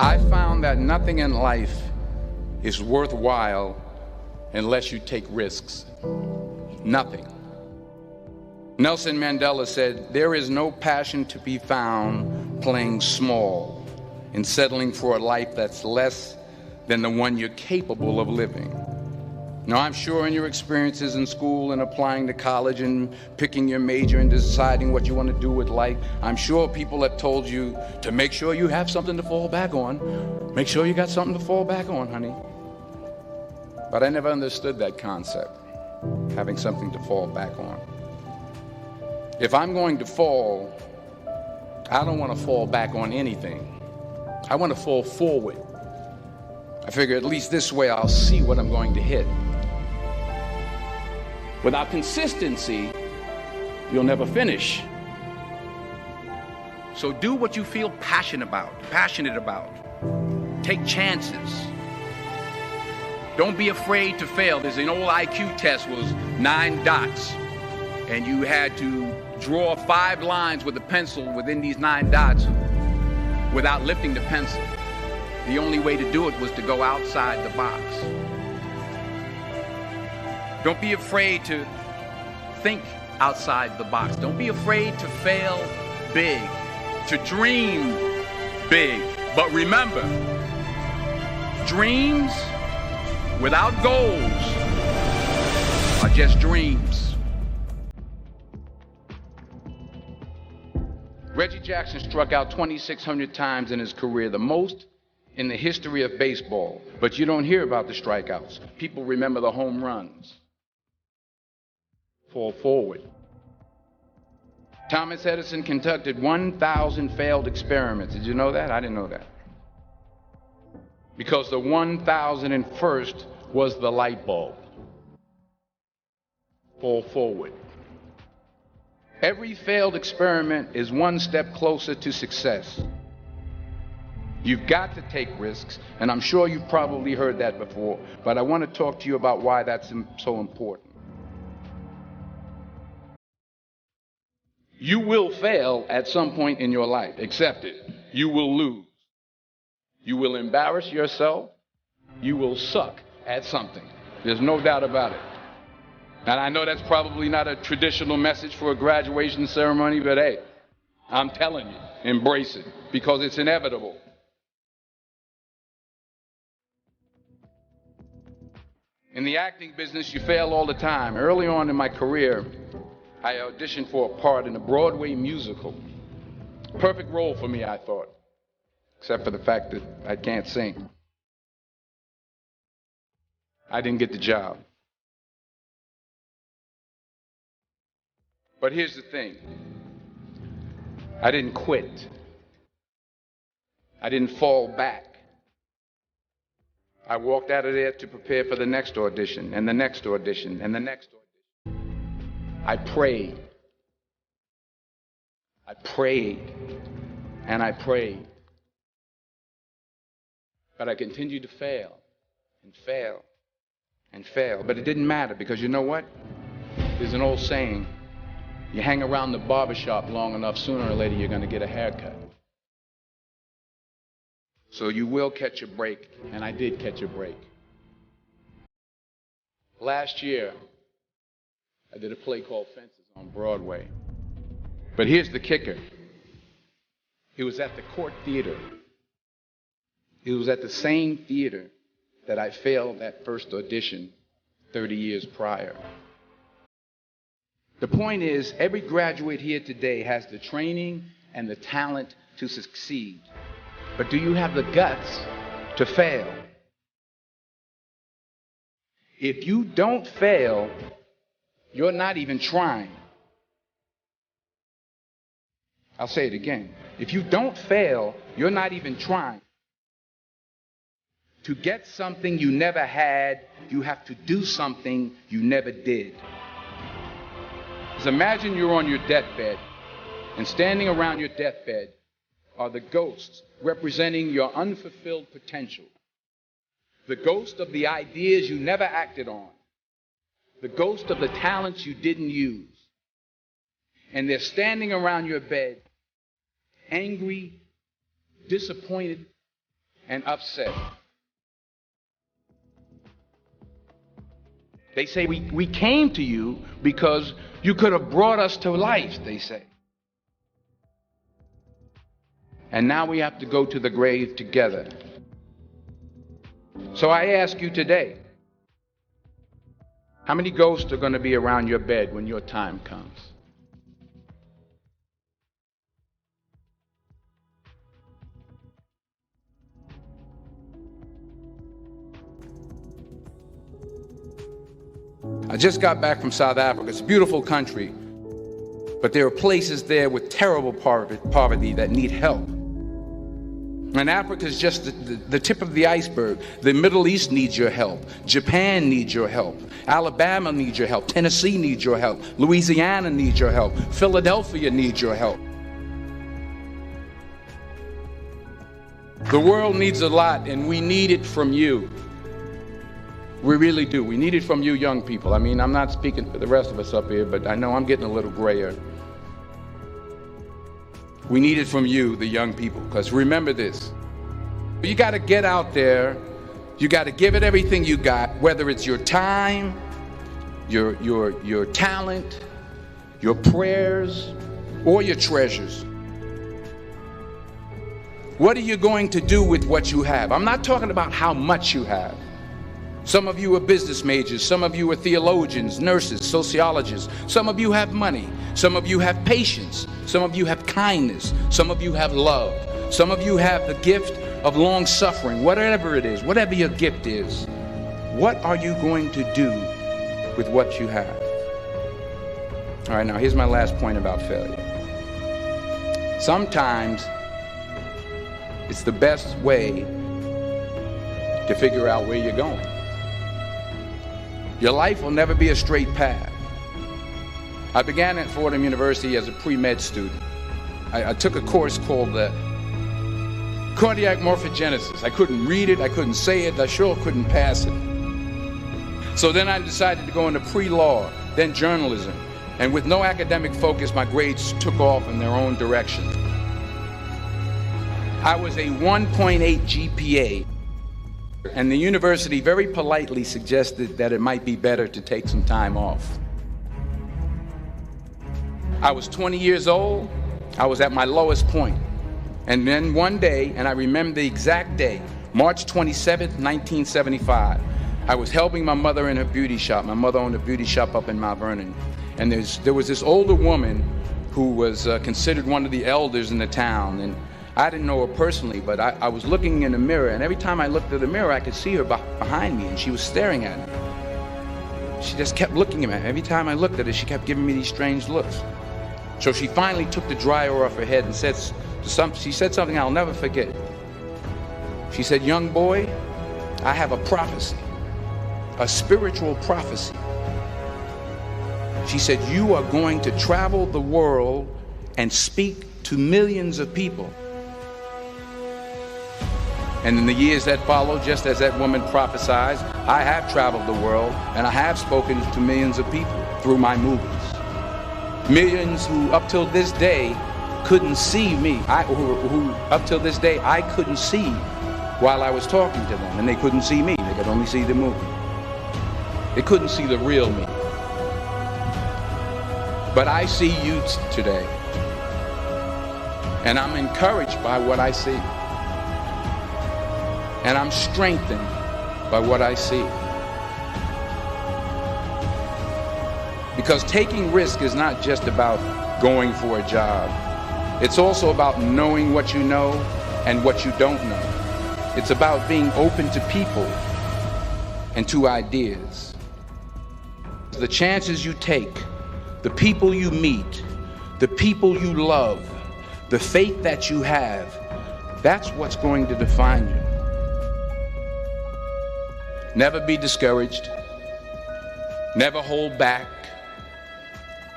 I found that nothing in life is worthwhile unless you take risks. Nothing. Nelson Mandela said, "There is no passion to be found playing small and settling for a life that's less than the one you're capable of living." Now, I'm sure in your experiences in school and applying to college and picking your major and deciding what you want to do with life, I'm sure people have told you to make sure you have something to fall back on. Make sure you got something to fall back on, honey. But I never understood that concept, having something to fall back on. If I'm going to fall, I don't want to fall back on anything. I want to fall forward. I figure at least this way I'll see what I'm going to hit. Without consistency, you'll never finish. So do what you feel passionate about. Take chances. Don't be afraid to fail. There's an old IQ test, was 9 dots, and you had to draw 5 lines with a pencil within these 9 dots without lifting the pencil. The only way to do it was to go outside the box. Don't be afraid to think outside the box. Don't be afraid to fail big, to dream big. But remember, dreams without goals are just dreams. Reggie Jackson struck out 2,600 times in his career, the most in the history of baseball. But you don't hear about the strikeouts. People remember the home runs. Fall forward. Thomas Edison conducted 1,000 failed experiments. Did you know that? I didn't know that. Because the 1,001st was the light bulb. Fall forward. Every failed experiment is one step closer to success. You've got to take risks, and I'm sure you've probably heard that before, but I want to talk to you about why that's so important. You will fail at some point in your life. Accept it. You will lose. You will embarrass yourself. You will suck at something. There's no doubt about it. And I know that's probably not a traditional message for a graduation ceremony, but hey, I'm telling you, embrace it, because it's inevitable. In the acting business, you fail all the time. Early on in my career, I auditioned for a part in a Broadway musical. Perfect role for me, I thought, except for the fact that I can't sing. I didn't get the job. But here's the thing. I didn't quit. I didn't fall back. I walked out of there to prepare for the next audition, and the next audition, and the next audition. I prayed. I prayed. And I prayed. But I continued to fail and fail and fail. But it didn't matter, because you know what? There's an old saying, you hang around the barbershop long enough, sooner or later you're going to get a haircut. So you will catch a break, and I did catch a break. Last year, I did a play called Fences on Broadway. But here's the kicker. It was at the Court Theater. It was at the same theater that I failed that first audition 30 years prior. The point is, every graduate here today has the training and the talent to succeed. But do you have the guts to fail? If you don't fail, you're not even trying. I'll say it again. If you don't fail, you're not even trying. To get something you never had, you have to do something you never did. Just imagine you're on your deathbed, and standing around your deathbed are the ghosts representing your unfulfilled potential. The ghost of the ideas you never acted on. The ghost of the talents you didn't use. And they're standing around your bed, angry, disappointed, and upset. They say, we came to you because you could have brought us to life, they say. And now we have to go to the grave together. So I ask you today, how many ghosts are going to be around your bed when your time comes? I just got back from South Africa. It's a beautiful country, but there are places there with terrible poverty that need help. And Africa is just the tip of the iceberg. The Middle East needs your help. Japan needs your help. Alabama needs your help. Tennessee needs your help. Louisiana needs your help. Philadelphia needs your help. The world needs a lot, and we need it from you. We really do. We need it from you young people. I mean, I'm not speaking for the rest of us up here, but I know I'm getting a little grayer. We need it from you, the young people, because remember this. You got to get out there. You got to give it everything you got, whether it's your time, your talent, your prayers, or your treasures. What are you going to do with what you have? I'm not talking about how much you have. Some of you are business majors, some of you are theologians, nurses, sociologists. Some of you have money, some of you have patience, some of you have kindness, some of you have love, some of you have the gift of long suffering. Whatever it is, whatever your gift is, what are you going to do with what you have? All right, now here's my last point about failure. Sometimes it's the best way to figure out where you're going. Your life will never be a straight path. I began at Fordham University as a pre-med student. I took a course called cardiac morphogenesis. I couldn't read it, I couldn't say it, I sure couldn't pass it. So then I decided to go into pre-law, then journalism. And with no academic focus, my grades took off in their own direction. I was a 1.8 GPA. And the university very politely suggested that it might be better to take some time off. I was 20 years old. I was at my lowest point. And then one day, and I remember the exact day, March 27th, 1975, I was helping my mother in her beauty shop. My mother owned a beauty shop up in Mount Vernon. And there was this older woman who was considered one of the elders in the town. And I didn't know her personally, but I was looking in the mirror, and every time I looked at the mirror, I could see her behind me, and she was staring at me. She just kept looking at me. Every time I looked at her, she kept giving me these strange looks. So she finally took the dryer off her head and she said something I'll never forget. She said, "Young boy, I have a prophecy, a spiritual prophecy." She said, "You are going to travel the world and speak to millions of people." And in the years that followed, just as that woman prophesied, I have traveled the world and I have spoken to millions of people through my movies. Millions who up till this day couldn't see me, who up till this day I couldn't see while I was talking to them, and they couldn't see me, they could only see the movie. They couldn't see the real me. But I see you today, and I'm encouraged by what I see. And I'm strengthened by what I see. Because taking risk is not just about going for a job. It's also about knowing what you know and what you don't know. It's about being open to people and to ideas. The chances you take, the people you meet, the people you love, the faith that you have, that's what's going to define you. Never be discouraged. Never hold back.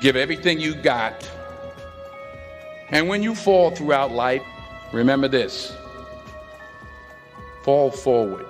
Give everything you got. And when you fall throughout life, remember this: fall forward.